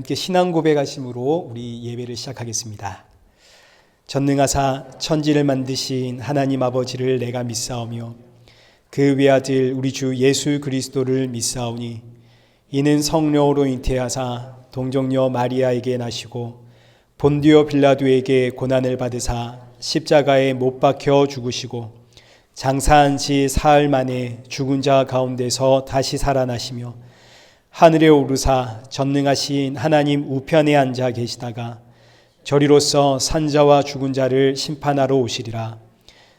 함께 신앙 고백하심으로 우리 예배를 시작하겠습니다. 전능하사 천지를 만드신 하나님 아버지를 내가 믿사오며 그 외아들 우리 주 예수 그리스도를 믿사오니 이는 성령으로 잉태하사 동정녀 마리아에게 나시고 본디오 빌라도에게 고난을 받으사 십자가에 못 박혀 죽으시고 장사한 지 사흘 만에 죽은 자 가운데서 다시 살아나시며 하늘에 오르사 전능하신 하나님 우편에 앉아 계시다가 저리로서 산자와 죽은 자를 심판하러 오시리라.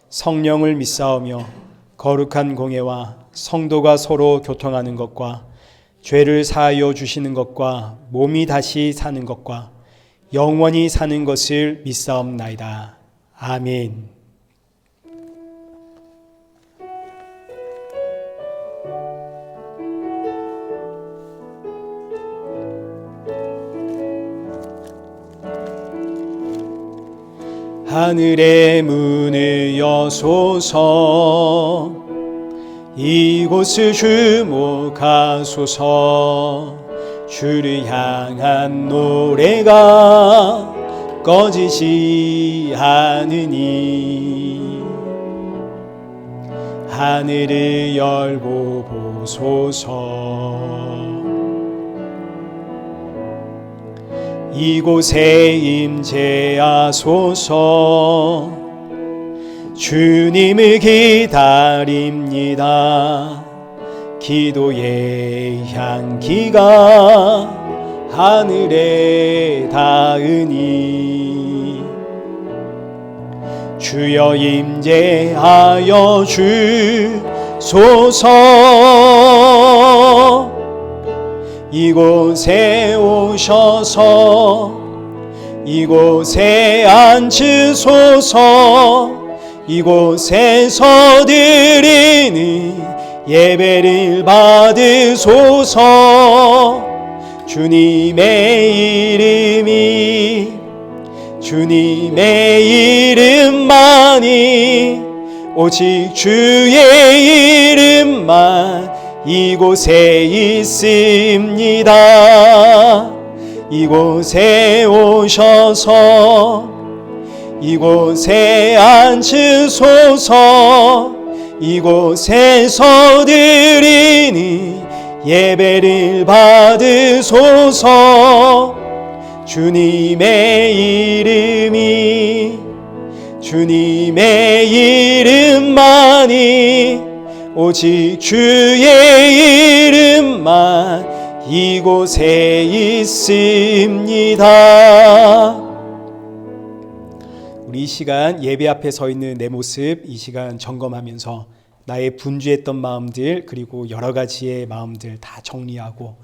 성령을 믿사오며 거룩한 공예와 성도가 서로 교통하는 것과 죄를 사하여 주시는 것과 몸이 다시 사는 것과 영원히 사는 것을 믿사옵나이다. 아멘. 하늘의 문을 여소서 이곳을 주목하소서 주를 향한 노래가 꺼지지 않으니 하늘을 열고 보소서 이곳에 임재하소서 주님을 기다립니다. 기도의 향기가 하늘에 닿으니 주여 임재하여 주소서 이곳에 오셔서 이곳에 앉으소서 이곳에서 드리는 예배를 받으소서 주님의 이름만이 오직 주의 이름만 이곳에 있습니다. 이곳에 오셔서 이곳에 앉으소서 이곳에서 드리는 예배를 받으소서 주님의 이름만이 오직 주의 이름만 이곳에 있습니다. 우리 이 시간 예배 앞에 서 있는 내 모습 이 시간 점검하면서 나의 분주했던 마음들 그리고 여러 가지의 마음들 다 정리하고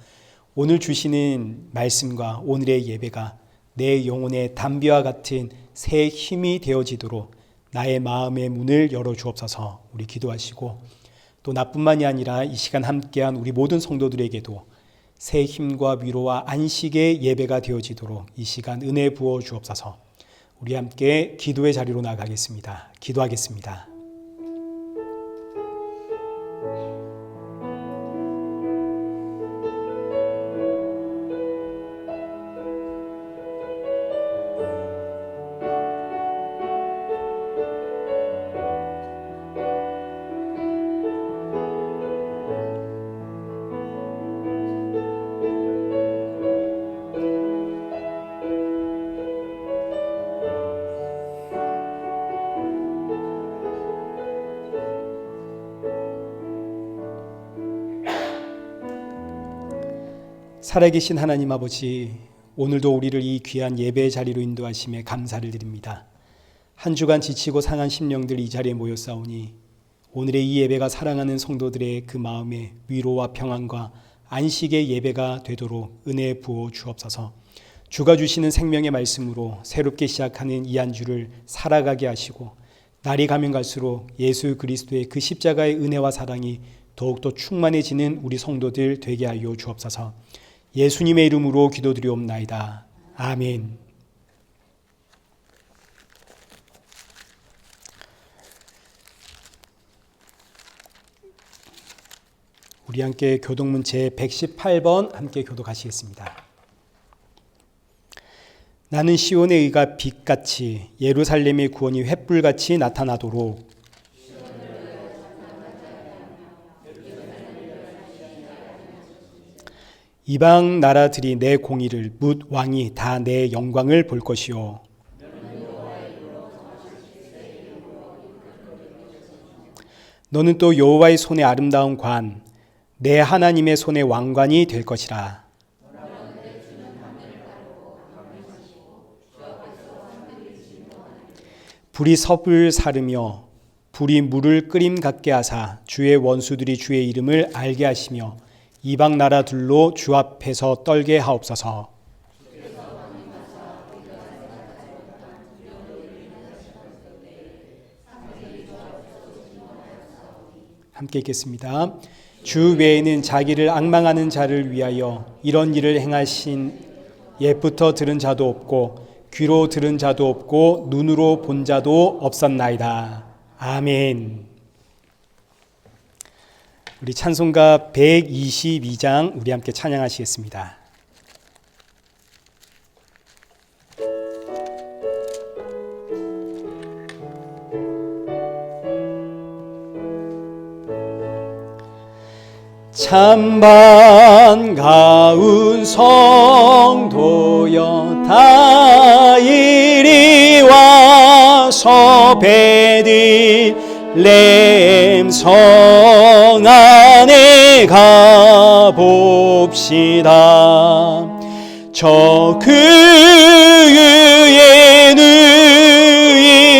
오늘 주시는 말씀과 오늘의 예배가 내 영혼의 담비와 같은 새 힘이 되어지도록 나의 마음의 문을 열어주옵소서. 우리 기도하시고 또 나뿐만이 아니라 이 시간 함께한 우리 모든 성도들에게도 새 힘과 위로와 안식의 예배가 되어지도록 이 시간 은혜 부어 주옵소서. 우리 함께 기도의 자리로 나가겠습니다. 기도하겠습니다. 살아계신 하나님 아버지, 오늘도 우리를 이 귀한 예배의 자리로 인도하심에 감사를 드립니다. 한 주간 지치고 상한 심령들 이 자리에 모였사오니 오늘의 이 예배가 사랑하는 성도들의 그 마음에 위로와 평안과 안식의 예배가 되도록 은혜 부어 주옵소서. 주가 주시는 생명의 말씀으로 새롭게 시작하는 이 한 주를 살아가게 하시고 날이 가면 갈수록 예수 그리스도의 그 십자가의 은혜와 사랑이 더욱더 충만해지는 우리 성도들 되게 하여 주옵소서. 예수님의 이름으로 기도드리옵나이다. 아멘. 우리 함께 교동문 제118번 함께 교독하시겠습니다. 나는 시온의 의가 빛같이 예루살렘의 구원이 횃불같이 나타나도록 이방 나라들이 내 공의를 뭇 왕이 다 내 영광을 볼 것이요 너는 또 여호와의 손의 아름다운 관 내 하나님의 손의 왕관이 될 것이라. 불이 섭을 사르며 불이 물을 끓임 같게 하사 주의 원수들이 주의 이름을 알게 하시며 이방 나라들로 주 앞에서 떨게 하옵소서. 함께 읽겠습니다. 주 외에는 자기를 앙망하는 자를 위하여 이런 일을 행하신 옛부터 들은 자도 없고 귀로 들은 자도 없고 눈으로 본 자도 없었나이다. 아멘. 우리 찬송가 122장 우리 함께 찬양하시겠습니다. 참 반가운 성도여 다 이리 와서 베들레헴 성 안에 가봅시다. 저 그의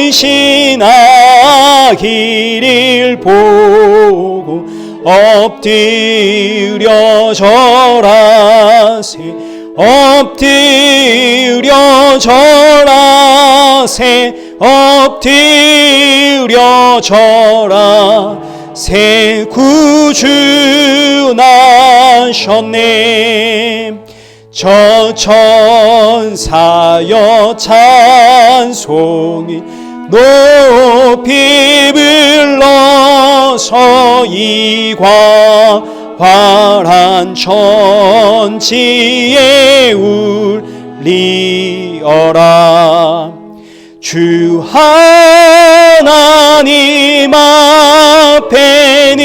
누이신 아기를 보고 엎드려 절하세 엎드려 절하세 엎드려 절하세 구주 나셨네. 저 천사여 찬송이 높이 불러서 이광활한 천지에 울리어라. 주 하나님 앞에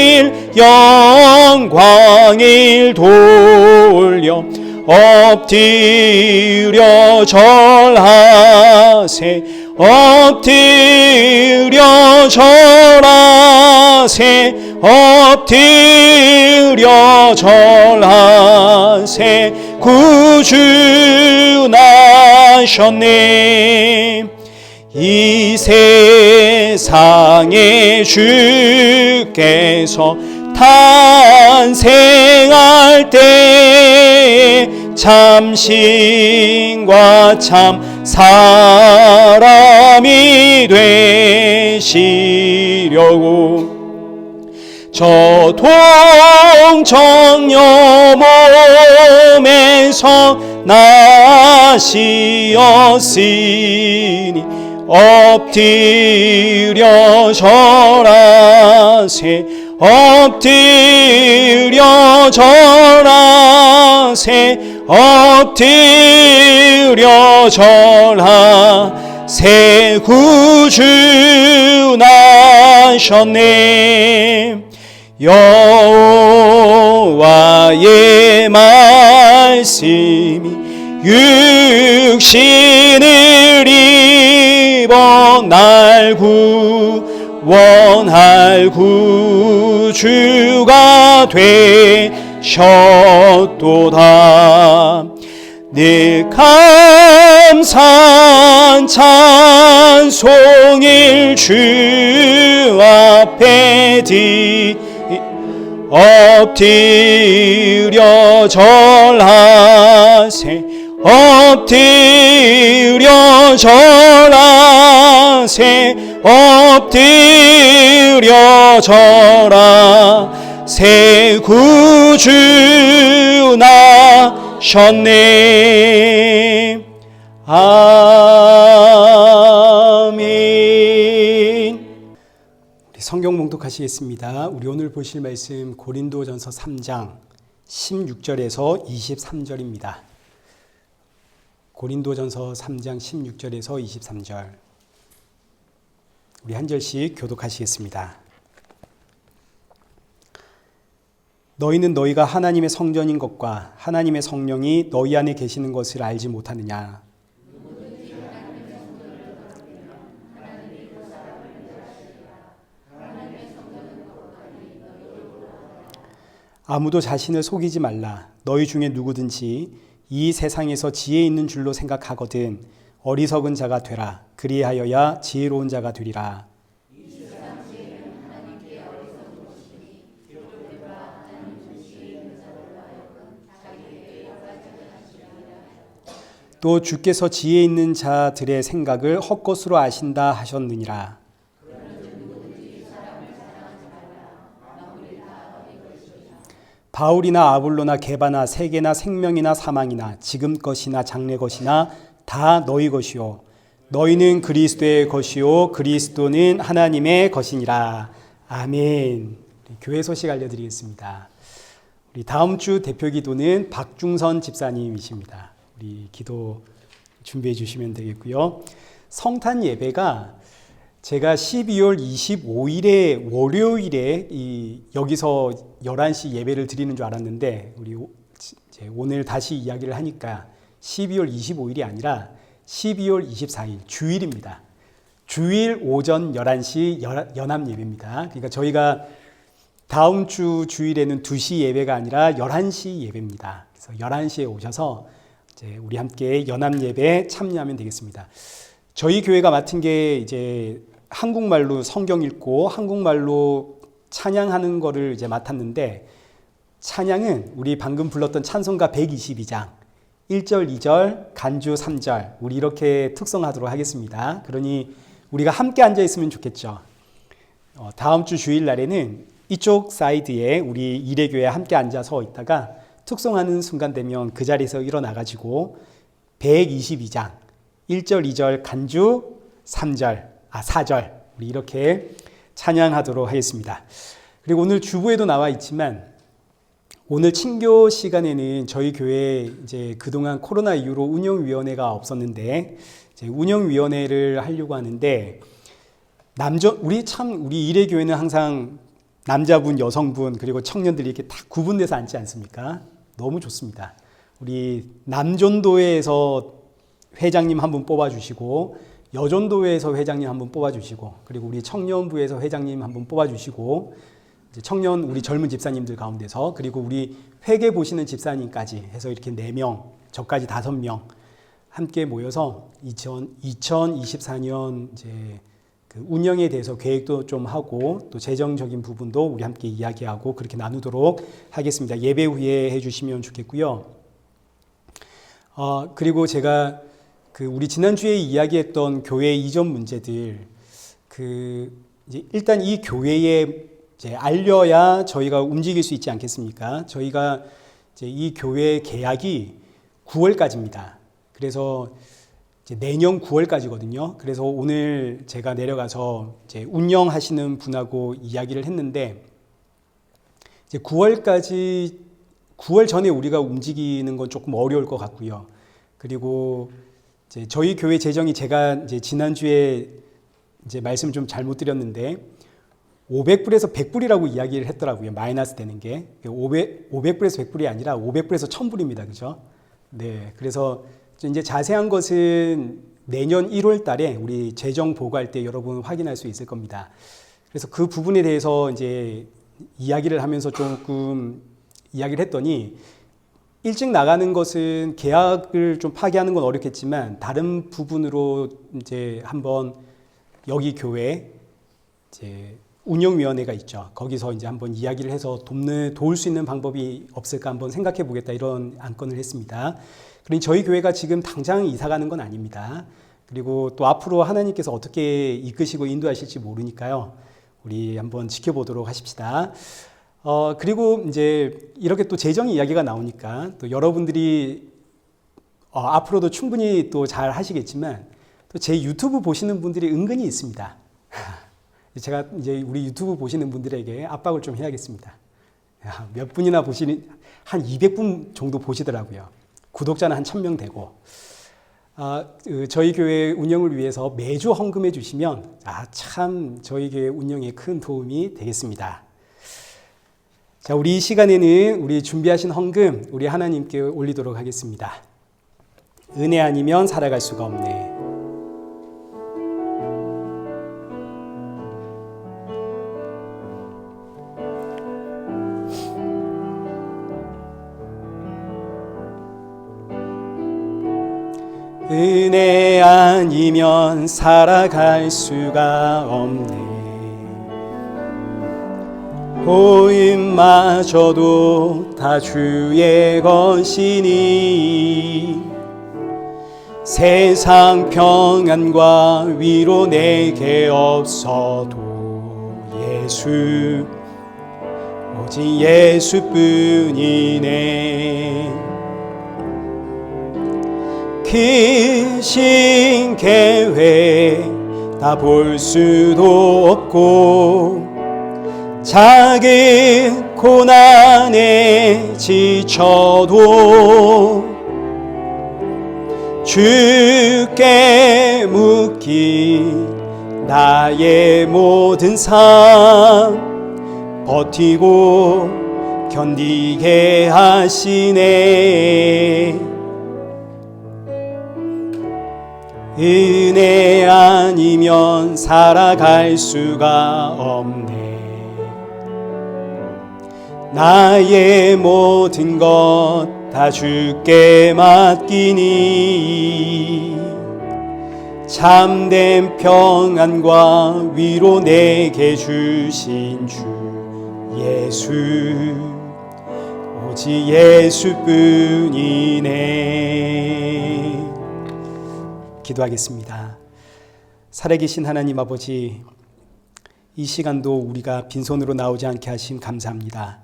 영광을 돌려 엎드려 절하세 엎드려 절하세 엎드려 절하세 구주 나셨네. 이 세상에 주께서 탄생할 때 참신과 참 사람이 되시려고 저 동정녀 몸에서 나시었으니 엎드려 절하세 엎드려 절하세 엎드려 절하세 구주 나셨네. 여호와의 말씀이 육신을 입어 날 구원할 구주가 되셨도다. 늘 감사한 찬송일 주 앞에 엎드려 절하세 엎드려 절하세 엎드려 절하세 구주 나셨네. 아멘. 우리 성경 봉독하시겠습니다. 우리 오늘 보실 말씀 고린도전서 3장 16절에서 23절입니다. 고린도전서 3장 16절에서 23절. 우리 한 절씩 교독하시겠습니다. 너희는 너희가 하나님의 성전인 것과 하나님의 성령이 너희 안에 계시는 것을 알지 못하느냐? 아무도 자신을 속이지 말라. 너희 중에 누구든지 이 세상에서 지혜 있는 줄로 생각하거든 어리석은 자가 되라. 그리하여야 지혜로운 자가 되리라. 또 주께서 지혜 있는 자들의 생각을 헛것으로 아신다 하셨느니라. 바울이나 아볼로나 게바나 세계나 생명이나 사망이나 지금 것이나 장래 것이나 다 너희 것이요 너희는 그리스도의 것이요 그리스도는 하나님의 것이니라. 아멘. 교회 소식 알려드리겠습니다. 우리 다음 주 대표 기도는 박중선 집사님이십니다. 우리 기도 준비해 주시면 되겠고요. 성탄 예배가 제가 12월 25일에 월요일에 여기서 11시 예배를 드리는 줄 알았는데 우리 오늘 다시 이야기를 하니까 12월 25일이 아니라 12월 24일 주일입니다. 주일 오전 11시 연합 예배입니다. 그러니까 저희가 다음 주 주일에는 2시 예배가 아니라 11시 예배입니다. 그래서 11시에 오셔서 이제 우리 함께 연합 예배에 참여하면 되겠습니다. 저희 교회가 맡은 게 이제 한국말로 성경 읽고 한국말로 찬양하는 거를 이제 맡았는데 찬양은 우리 방금 불렀던 찬송가 122장 1절, 2절, 간주 3절 우리 이렇게 특성하도록 하겠습니다. 그러니 우리가 함께 앉아 있으면 좋겠죠. 다음 주 주일 날에는 이쪽 사이드에 우리 이래교회 함께 앉아서 있다가 특송하는 순간 되면 그 자리에서 일어나가지고 122장 1절, 2절, 간주 4절 우리 이렇게 찬양하도록 하겠습니다. 그리고 오늘 주보에도 나와 있지만 오늘 친교 시간에는 저희 교회 이제 그동안 코로나 이후로 운영위원회가 없었는데 이제 운영위원회를 하려고 하는데 우리 이래교회는 항상 남자분, 여성분 그리고 청년들이 이렇게 다 구분돼서 앉지 않습니까? 너무 좋습니다. 우리 남전도회에서 회장님 한 분 뽑아주시고 여전도회에서 회장님 한 분 뽑아주시고 그리고 우리 청년부에서 회장님 한 분 뽑아주시고 이제 청년 우리 젊은 집사님들 가운데서 그리고 우리 회계 보시는 집사님까지 해서 이렇게 4명 저까지 5명 함께 모여서 2024년 이제 그 운영에 대해서 계획도 좀 하고 또 재정적인 부분도 우리 함께 이야기하고 그렇게 나누도록 하겠습니다. 예배 후에 해주시면 좋겠고요. 그리고 제가 우리 지난주에 이야기했던 교회 이전 문제들 이제 일단 이 교회에 이제 알려야 저희가 움직일 수 있지 않겠습니까? 저희가 이제 이 교회 계약이 9월까지입니다. 그래서 이제 내년 9월까지거든요. 그래서 오늘 제가 내려가서 이제 운영하시는 분하고 이야기를 했는데 이제 9월 전에 우리가 움직이는 건 조금 어려울 것 같고요. 그리고 이제 저희 교회 재정이 제가 이제 지난주에 이제 말씀 좀 잘못 드렸는데 500불에서 100불이라고 이야기를 했더라고요. 마이너스 되는 게 500불에서 100불이 아니라 500불에서 1000불입니다. 그죠? 네, 그래서 이제 자세한 것은 내년 1월 달에 우리 재정 보고할 때 여러분 확인할 수 있을 겁니다. 그래서 그 부분에 대해서 이제 이야기를 하면서 조금 이야기를 했더니 일찍 나가는 것은 계약을 좀 파기하는 건 어렵겠지만 다른 부분으로 이제 한번 여기 교회 이제 운영위원회가 있죠. 거기서 이제 한번 이야기를 해서 도울 수 있는 방법이 없을까 한번 생각해 보겠다 이런 안건을 했습니다. 그러니 저희 교회가 지금 당장 이사 가는 건 아닙니다. 그리고 또 앞으로 하나님께서 어떻게 이끄시고 인도하실지 모르니까요. 우리 한번 지켜보도록 하십시다. 그리고 이제 이렇게 또 재정 이야기가 나오니까 또 여러분들이 앞으로도 충분히 또 잘 하시겠지만 또 제 유튜브 보시는 분들이 은근히 있습니다. 제가 이제 우리 유튜브 보시는 분들에게 압박을 좀 해야겠습니다. 몇 분이나 한 200분 정도 보시더라고요. 구독자는 한 1000명 되고. 저희 교회 운영을 위해서 매주 헌금해 주시면 참 저희 교회 운영에 큰 도움이 되겠습니다. 자, 우리 이 시간에는 우리 준비하신 헌금 우리 하나님께 올리도록 하겠습니다. 은혜 아니면 살아갈 수가 없네. 은혜 아니면 살아갈 수가 없네. 호흡마저도 다 주의 것이니 세상 평안과 위로 내게 없어도 예수 오직 예수뿐이네. 크신 계획 다 볼 수도 없고 작은 고난에 지쳐도 주께 묶인 나의 모든 삶 버티고 견디게 하시네. 은혜 아니면 살아갈 수가 없네. 나의 모든 것 다 주께 맡기니 참된 평안과 위로 내게 주신 주 예수 오직 예수뿐이네. 기도하겠습니다. 살아계신 하나님 아버지, 이 시간도 우리가 빈손으로 나오지 않게 하심 감사합니다.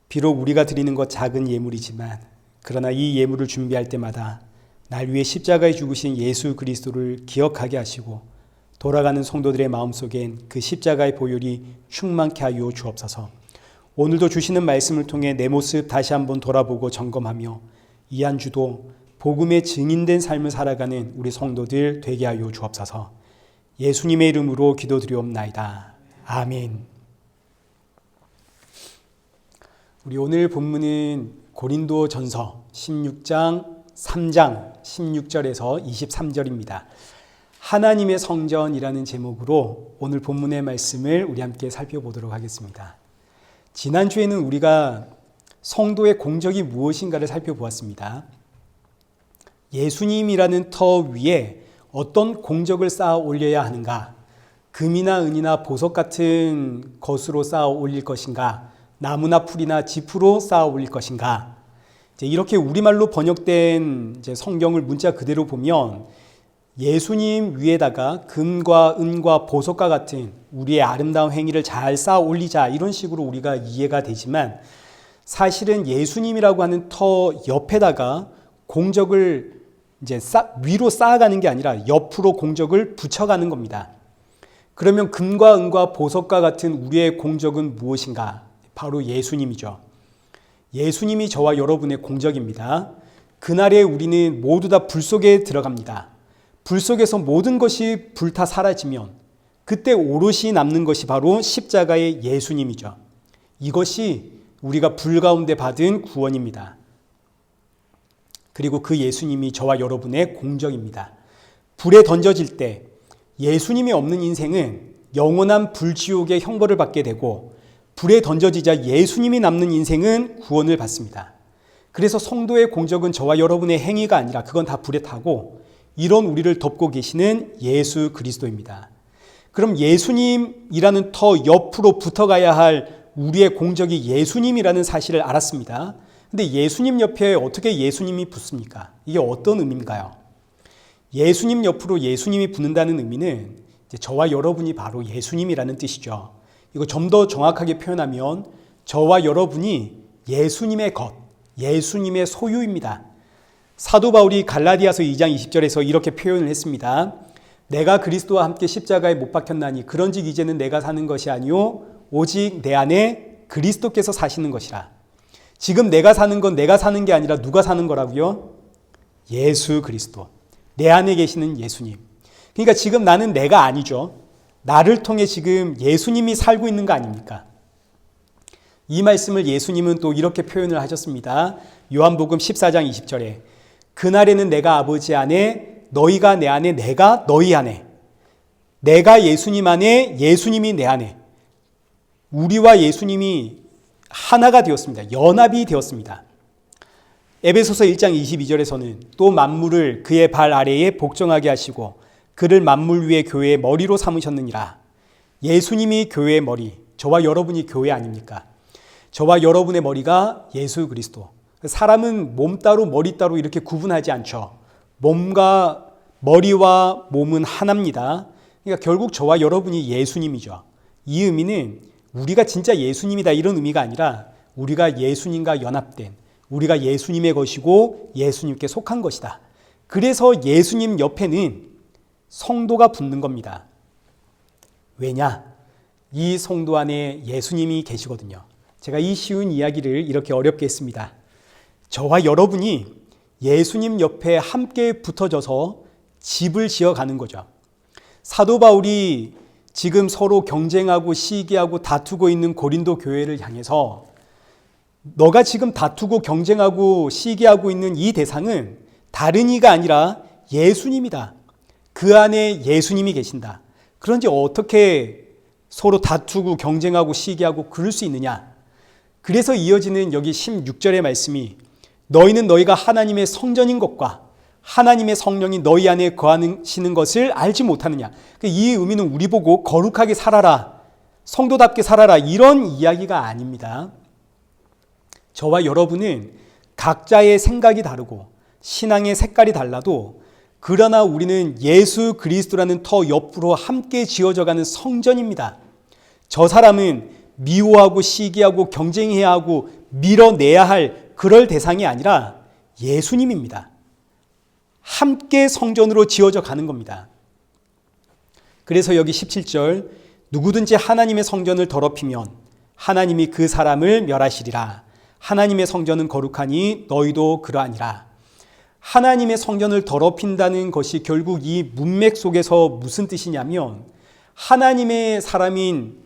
비록 우리가 드리는 것 작은 예물이지만 그러나 이 예물을 준비할 때마다 날 위해 십자가에 죽으신 예수 그리스도를 기억하게 하시고 돌아가는 성도들의 마음속엔 그 십자가의 보혈이 충만케 하여 주옵소서. 오늘도 주시는 말씀을 통해 내 모습 다시 한번 돌아보고 점검하며 이 한 주도 복음의 증인된 삶을 살아가는 우리 성도들 되게 하여 주옵소서. 예수님의 이름으로 기도드리옵나이다. 아멘. 우리 오늘 본문은 고린도전서 16장 3장 16절에서 23절입니다. 하나님의 성전이라는 제목으로 오늘 본문의 말씀을 우리 함께 살펴보도록 하겠습니다. 지난주에는 우리가 성도의 공적이 무엇인가를 살펴보았습니다. 예수님이라는 터 위에 어떤 공적을 쌓아 올려야 하는가? 금이나 은이나 보석 같은 것으로 쌓아 올릴 것인가? 나무나 풀이나 지프로 쌓아 올릴 것인가? 이렇게 우리말로 번역된 성경을 문자 그대로 보면 예수님 위에다가 금과 은과 보석과 같은 우리의 아름다운 행위를 잘 쌓아 올리자 이런 식으로 우리가 이해가 되지만 사실은 예수님이라고 하는 터 옆에다가 공적을 위로 쌓아가는 게 아니라 옆으로 공적을 붙여가는 겁니다. 그러면 금과 은과 보석과 같은 우리의 공적은 무엇인가? 바로 예수님이죠. 예수님이 저와 여러분의 공적입니다. 그날에 우리는 모두 다 불 속에 들어갑니다. 불 속에서 모든 것이 불타 사라지면 그때 오롯이 남는 것이 바로 십자가의 예수님이죠. 이것이 우리가 불 가운데 받은 구원입니다. 그리고 그 예수님이 저와 여러분의 공적입니다. 불에 던져질 때 예수님이 없는 인생은 영원한 불지옥의 형벌을 받게 되고 불에 던져지자 예수님이 남는 인생은 구원을 받습니다. 그래서 성도의 공적은 저와 여러분의 행위가 아니라 그건 다 불에 타고 이런 우리를 덮고 계시는 예수 그리스도입니다. 그럼 예수님이라는 터 옆으로 붙어가야 할 우리의 공적이 예수님이라는 사실을 알았습니다. 근데 예수님 옆에 어떻게 예수님이 붙습니까? 이게 어떤 의미인가요? 예수님 옆으로 예수님이 붙는다는 의미는 이제 저와 여러분이 바로 예수님이라는 뜻이죠. 이거 좀 더 정확하게 표현하면 저와 여러분이 예수님의 것, 예수님의 소유입니다. 사도 바울이 갈라디아서 2장 20절에서 이렇게 표현을 했습니다. 내가 그리스도와 함께 십자가에 못 박혔나니 그런즉 이제는 내가 사는 것이 아니요 오직 내 안에 그리스도께서 사시는 것이라. 지금 내가 사는 건 내가 사는 게 아니라 누가 사는 거라고요? 예수 그리스도. 내 안에 계시는 예수님. 그러니까 지금 나는 내가 아니죠. 나를 통해 지금 예수님이 살고 있는 거 아닙니까? 이 말씀을 예수님은 또 이렇게 표현을 하셨습니다. 요한복음 14장 20절에 그날에는 내가 아버지 안에, 너희가 내 안에, 내가 너희 안에. 내가 예수님 안에, 예수님이 내 안에. 우리와 예수님이 하나가 되었습니다. 연합이 되었습니다. 에베소서 1장 22절에서는 또 만물을 그의 발 아래에 복종하게 하시고 그를 만물 위의 교회의 머리로 삼으셨느니라. 예수님이 교회의 머리, 저와 여러분이 교회 아닙니까? 저와 여러분의 머리가 예수 그리스도. 사람은 몸 따로 머리 따로 이렇게 구분하지 않죠. 몸과 머리와 몸은 하나입니다. 그러니까 결국 저와 여러분이 예수님이죠. 이 의미는 우리가 진짜 예수님이다 이런 의미가 아니라 우리가 예수님과 연합된, 우리가 예수님의 것이고 예수님께 속한 것이다. 그래서 예수님 옆에는 성도가 붙는 겁니다. 왜냐? 이 성도 안에 예수님이 계시거든요. 제가 이 쉬운 이야기를 이렇게 어렵게 했습니다. 저와 여러분이 예수님 옆에 함께 붙어져서 집을 지어가는 거죠. 사도 바울이 지금 서로 경쟁하고 시기하고 다투고 있는 고린도 교회를 향해서 너가 지금 다투고 경쟁하고 시기하고 있는 이 대상은 다른 이가 아니라 예수님이다. 그 안에 예수님이 계신다. 그런지 어떻게 서로 다투고 경쟁하고 시기하고 그럴 수 있느냐? 그래서 이어지는 여기 16절의 말씀이 너희는 너희가 하나님의 성전인 것과 하나님의 성령이 너희 안에 거하시는 것을 알지 못하느냐. 이 의미는 우리 보고 거룩하게 살아라, 성도답게 살아라 이런 이야기가 아닙니다. 저와 여러분은 각자의 생각이 다르고 신앙의 색깔이 달라도 그러나 우리는 예수 그리스도라는 터 옆으로 함께 지어져가는 성전입니다. 저 사람은 미워하고 시기하고 경쟁해야 하고 밀어내야 할 그럴 대상이 아니라 예수님입니다. 함께 성전으로 지어져 가는 겁니다. 그래서 여기 17절 누구든지 하나님의 성전을 더럽히면 하나님이 그 사람을 멸하시리라. 하나님의 성전은 거룩하니 너희도 그러하니라. 하나님의 성전을 더럽힌다는 것이 결국 이 문맥 속에서 무슨 뜻이냐면 하나님의 사람인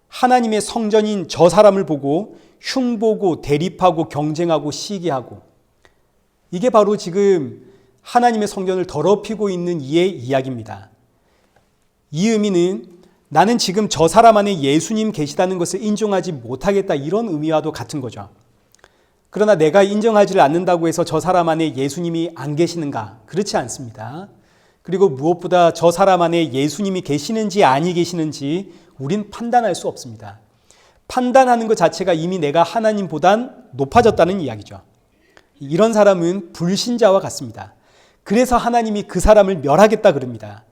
하나님의 성전인 저 사람을 보고 흉보고 대립하고 경쟁하고 시기하고 이게 바로 지금 하나님의 성전을 더럽히고 있는 이의 이야기입니다. 이 의미는 나는 지금 저 사람 안에 예수님 계시다는 것을 인정하지 못하겠다 이런 의미와도 같은 거죠. 그러나 내가 인정하지를 않는다고 해서 저 사람 안에 예수님이 안 계시는가? 그렇지 않습니다. 그리고 무엇보다 저 사람 안에 예수님이 계시는지 아니 계시는지 우린 판단할 수 없습니다. 판단하는 것 자체가 이미 내가 하나님보단 높아졌다는 이야기죠. 이런 사람은 불신자와 같습니다. 그래서 하나님이 그 사람을 멸하겠다 그럽니다.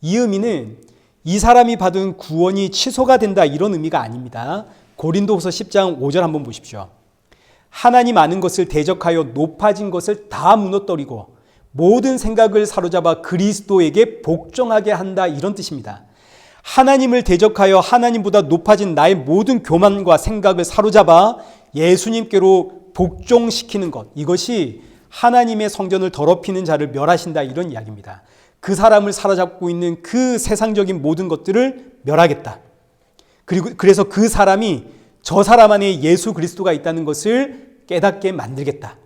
이 의미는 이 사람이 받은 구원이 취소가 된다 이런 의미가 아닙니다. 고린도후서 10장 5절 한번 보십시오. 하나님 아는 것을 대적하여 높아진 것을 다 무너뜨리고 모든 생각을 사로잡아 그리스도에게 복종하게 한다 이런 뜻입니다. 하나님을 대적하여 하나님보다 높아진 나의 모든 교만과 생각을 사로잡아 예수님께로 복종시키는 것, 이것이 하나님의 성전을 더럽히는 자를 멸하신다 이런 이야기입니다. 그 사람을 사로잡고 있는 그 세상적인 모든 것들을 멸하겠다. 그리고 그래서 그 사람이 저 사람 안에 예수 그리스도가 있다는 것을 깨닫게 만들겠다.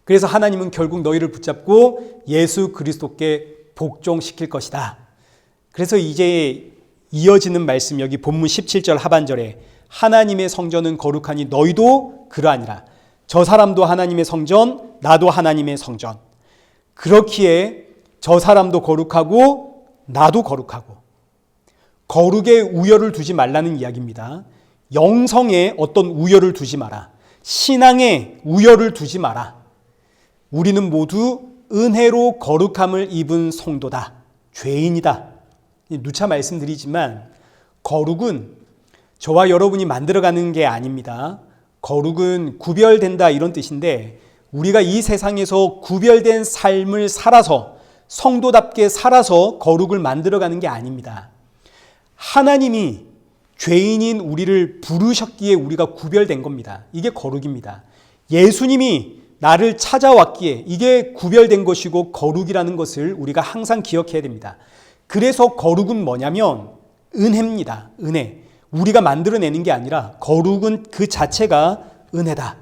그래서 하나님은 결국 너희를 붙잡고 예수 그리스도께 복종시킬 것이다. 그래서 이제 이어지는 말씀 여기 본문 17절 하반절에 하나님의 성전은 거룩하니 너희도 그러하니라. 저 사람도 하나님의 성전, 나도 하나님의 성전. 그렇기에 저 사람도 거룩하고 나도 거룩하고. 거룩에 우열을 두지 말라는 이야기입니다. 영성에 어떤 우열을 두지 마라. 신앙에 우열을 두지 마라. 우리는 모두 은혜로 거룩함을 입은 성도다. 죄인이다. 누차 말씀드리지만 거룩은 저와 여러분이 만들어가는 게 아닙니다. 거룩은 구별된다 이런 뜻인데 우리가 이 세상에서 구별된 삶을 살아서 성도답게 살아서 거룩을 만들어가는 게 아닙니다. 하나님이 죄인인 우리를 부르셨기에 우리가 구별된 겁니다. 이게 거룩입니다. 예수님이 나를 찾아왔기에 이게 구별된 것이고 거룩이라는 것을 우리가 항상 기억해야 됩니다. 그래서 거룩은 뭐냐면 은혜입니다. 은혜. 우리가 만들어내는 게 아니라 거룩은 그 자체가 은혜다.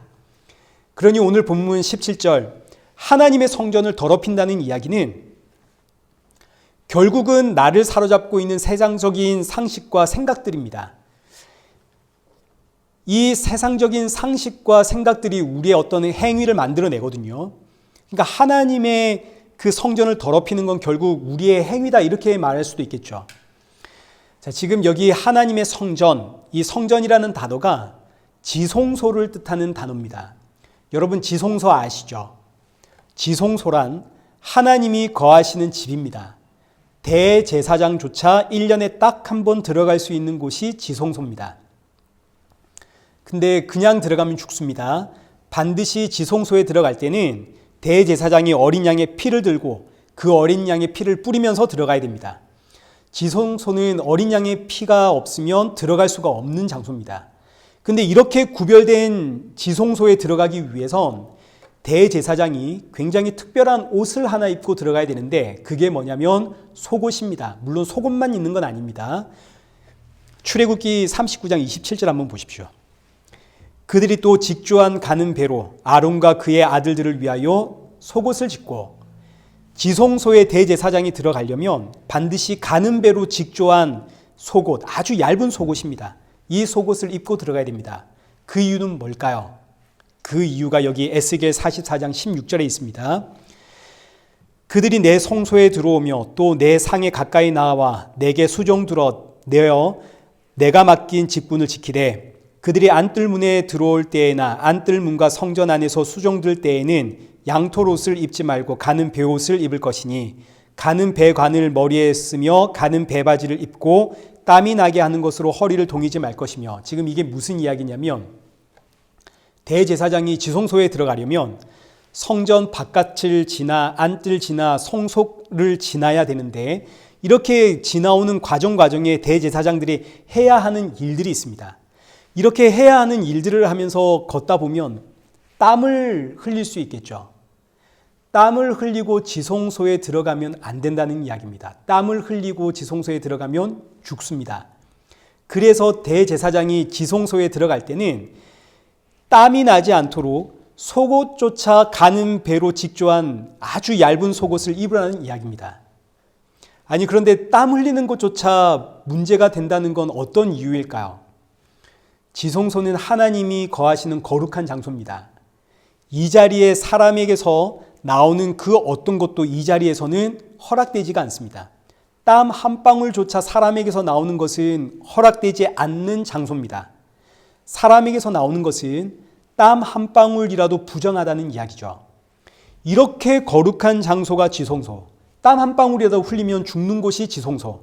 그러니 오늘 본문 17절 하나님의 성전을 더럽힌다는 이야기는 결국은 나를 사로잡고 있는 세상적인 상식과 생각들입니다. 이 세상적인 상식과 생각들이 우리의 어떤 행위를 만들어내거든요. 그러니까 하나님의 그 성전을 더럽히는 건 결국 우리의 행위다 이렇게 말할 수도 있겠죠. 자, 지금 여기 하나님의 성전, 이 성전이라는 단어가 지성소를 뜻하는 단어입니다. 여러분 지성소 아시죠? 지성소란 하나님이 거하시는 집입니다. 대제사장조차 1년에 딱 한 번 들어갈 수 있는 곳이 지성소입니다. 근데 그냥 들어가면 죽습니다. 반드시 지성소에 들어갈 때는 대제사장이 어린 양의 피를 들고 그 어린 양의 피를 뿌리면서 들어가야 됩니다. 지성소는 어린 양의 피가 없으면 들어갈 수가 없는 장소입니다. 근데 이렇게 구별된 지성소에 들어가기 위해선 대제사장이 굉장히 특별한 옷을 하나 입고 들어가야 되는데 그게 뭐냐면 속옷입니다. 물론 속옷만 있는 건 아닙니다. 출애굽기 39장 27절 한번 보십시오. 그들이 또 직조한 가는 배로 아론과 그의 아들들을 위하여 속옷을 짓고 지성소에 대제사장이 들어가려면 반드시 가는 배로 직조한 속옷, 아주 얇은 속옷입니다. 이 속옷을 입고 들어가야 됩니다. 그 이유는 뭘까요? 그 이유가 여기 에스겔 44장 16절에 있습니다. 그들이 내 성소에 들어오며 또 내 상에 가까이 나와 내게 수종들어 내어 내가 맡긴 직분을 지키되 그들이 안뜰문에 들어올 때에나 안뜰문과 성전 안에서 수종들 때에는 양털옷을 입지 말고 가는 배옷을 입을 것이니 가는 배관을 머리에 쓰며 가는 배바지를 입고 땀이 나게 하는 것으로 허리를 동이지 말 것이며 지금 이게 무슨 이야기냐면 대제사장이 지성소에 들어가려면 성전 바깥을 지나 안뜰 지나 성소를 지나야 되는데 이렇게 지나오는 과정에 대제사장들이 해야 하는 일들이 있습니다. 이렇게 해야 하는 일들을 하면서 걷다 보면 땀을 흘릴 수 있겠죠. 땀을 흘리고 지성소에 들어가면 안 된다는 이야기입니다. 땀을 흘리고 지성소에 들어가면 죽습니다. 그래서 대제사장이 지성소에 들어갈 때는 땀이 나지 않도록 속옷조차 가는 배로 직조한 아주 얇은 속옷을 입으라는 이야기입니다. 아니 그런데 땀 흘리는 것조차 문제가 된다는 건 어떤 이유일까요? 지성소는 하나님이 거하시는 거룩한 장소입니다. 이 자리에 사람에게서 나오는 그 어떤 것도 이 자리에서는 허락되지가 않습니다. 땀 한 방울조차 사람에게서 나오는 것은 허락되지 않는 장소입니다. 사람에게서 나오는 것은 땀 한 방울이라도 부정하다는 이야기죠. 이렇게 거룩한 장소가 지성소, 땀 한 방울이라도 흘리면 죽는 곳이 지성소.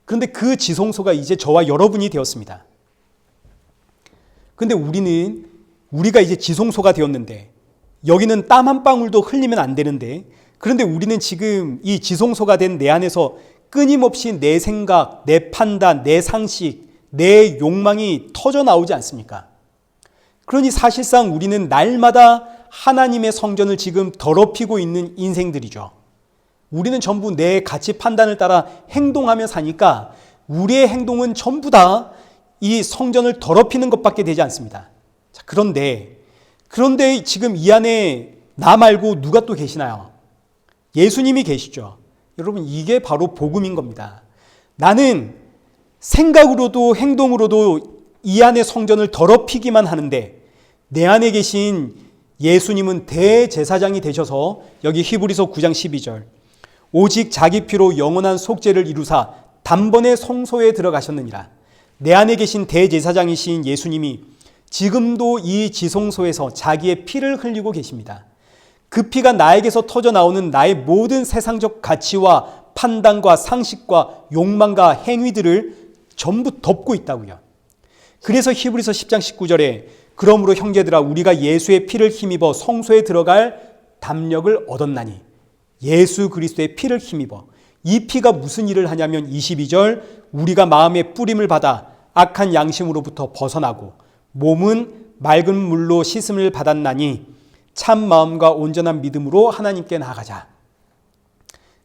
그런데 그 지성소가 이제 저와 여러분이 되었습니다. 근데 우리가 이제 지성소가 되었는데 여기는 땀 한 방울도 흘리면 안 되는데 그런데 우리는 지금 이 지성소가 된 내 안에서 끊임없이 내 생각, 내 판단, 내 상식, 내 욕망이 터져 나오지 않습니까? 그러니 사실상 우리는 날마다 하나님의 성전을 지금 더럽히고 있는 인생들이죠. 우리는 전부 내 가치 판단을 따라 행동하며 사니까 우리의 행동은 전부 다 이 성전을 더럽히는 것밖에 되지 않습니다. 자, 그런데 지금 이 안에 나 말고 누가 또 계시나요? 예수님이 계시죠. 여러분 이게 바로 복음인 겁니다. 나는 생각으로도 행동으로도 이 안의 성전을 더럽히기만 하는데 내 안에 계신 예수님은 대제사장이 되셔서 여기 히브리서 9장 12절 오직 자기 피로 영원한 속죄를 이루사 단번에 성소에 들어가셨느니라. 내 안에 계신 대제사장이신 예수님이 지금도 이 지성소에서 자기의 피를 흘리고 계십니다. 그 피가 나에게서 터져 나오는 나의 모든 세상적 가치와 판단과 상식과 욕망과 행위들을 전부 덮고 있다고요. 그래서 히브리서 10장 19절에 그러므로 형제들아 우리가 예수의 피를 힘입어 성소에 들어갈 담력을 얻었나니 예수 그리스도의 피를 힘입어 이 피가 무슨 일을 하냐면 22절 우리가 마음의 뿌림을 받아 악한 양심으로부터 벗어나고 몸은 맑은 물로 씻음을 받았나니 참 마음과 온전한 믿음으로 하나님께 나아가자.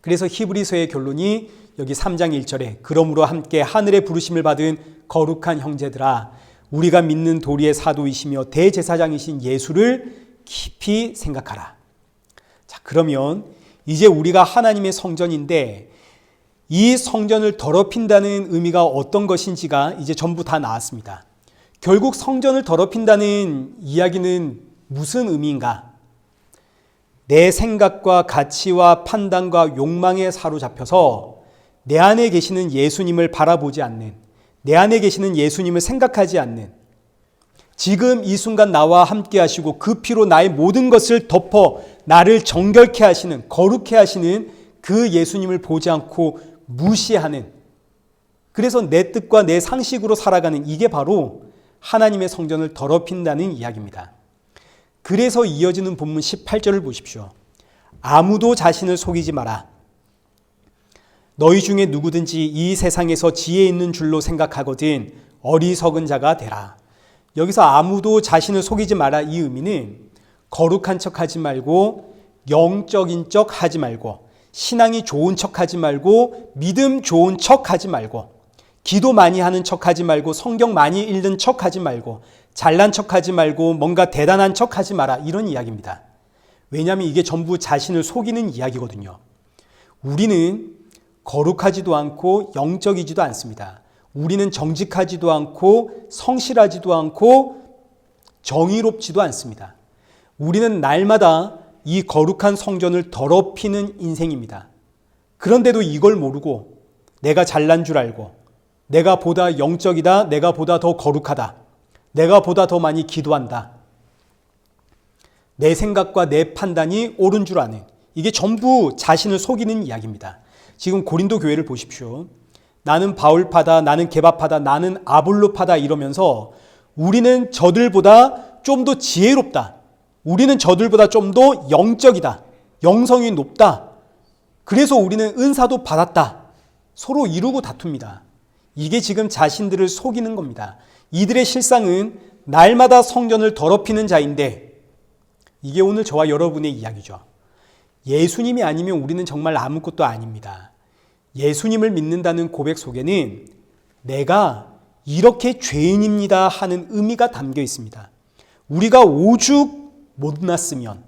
그래서 히브리서의 결론이 여기 3장 1절에 그러므로 함께 하늘의 부르심을 받은 거룩한 형제들아 우리가 믿는 도리의 사도이시며 대제사장이신 예수를 깊이 생각하라. 자, 그러면 이제 우리가 하나님의 성전인데 이 성전을 더럽힌다는 의미가 어떤 것인지가 이제 전부 다 나왔습니다. 결국 성전을 더럽힌다는 이야기는 무슨 의미인가? 내 생각과 가치와 판단과 욕망에 사로잡혀서 내 안에 계시는 예수님을 바라보지 않는, 내 안에 계시는 예수님을 생각하지 않는, 지금 이 순간 나와 함께 하시고 그 피로 나의 모든 것을 덮어 나를 정결케 하시는, 거룩해 하시는 그 예수님을 보지 않고 무시하는, 그래서 내 뜻과 내 상식으로 살아가는, 이게 바로 하나님의 성전을 더럽힌다는 이야기입니다. 그래서 이어지는 본문 18절을 보십시오. 아무도 자신을 속이지 마라. 너희 중에 누구든지 이 세상에서 지혜 있는 줄로 생각하거든 어리석은 자가 되라. 여기서 아무도 자신을 속이지 마라, 이 의미는 거룩한 척하지 말고, 영적인 척하지 말고, 신앙이 좋은 척하지 말고, 믿음 좋은 척하지 말고, 기도 많이 하는 척하지 말고, 성경 많이 읽는 척하지 말고, 잘난 척하지 말고, 뭔가 대단한 척하지 마라, 이런 이야기입니다. 왜냐하면 이게 전부 자신을 속이는 이야기거든요. 우리는 거룩하지도 않고 영적이지도 않습니다. 우리는 정직하지도 않고 성실하지도 않고 정의롭지도 않습니다. 우리는 날마다 이 거룩한 성전을 더럽히는 인생입니다. 그런데도 이걸 모르고 내가 잘난 줄 알고, 내가 보다 영적이다, 내가 보다 더 거룩하다, 내가 보다 더 많이 기도한다, 내 생각과 내 판단이 옳은 줄 아는, 이게 전부 자신을 속이는 이야기입니다. 지금 고린도 교회를 보십시오. 나는 바울파다, 나는 게바파다, 나는 아볼로파다 이러면서 우리는 저들보다 좀 더 지혜롭다, 우리는 저들보다 좀 더 영적이다, 영성이 높다, 그래서 우리는 은사도 받았다, 서로 이루고 다툽니다. 이게 지금 자신들을 속이는 겁니다. 이들의 실상은 날마다 성전을 더럽히는 자인데, 이게 오늘 저와 여러분의 이야기죠. 예수님이 아니면 우리는 정말 아무것도 아닙니다. 예수님을 믿는다는 고백 속에는 내가 이렇게 죄인입니다 하는 의미가 담겨 있습니다. 우리가 오죽 못났으면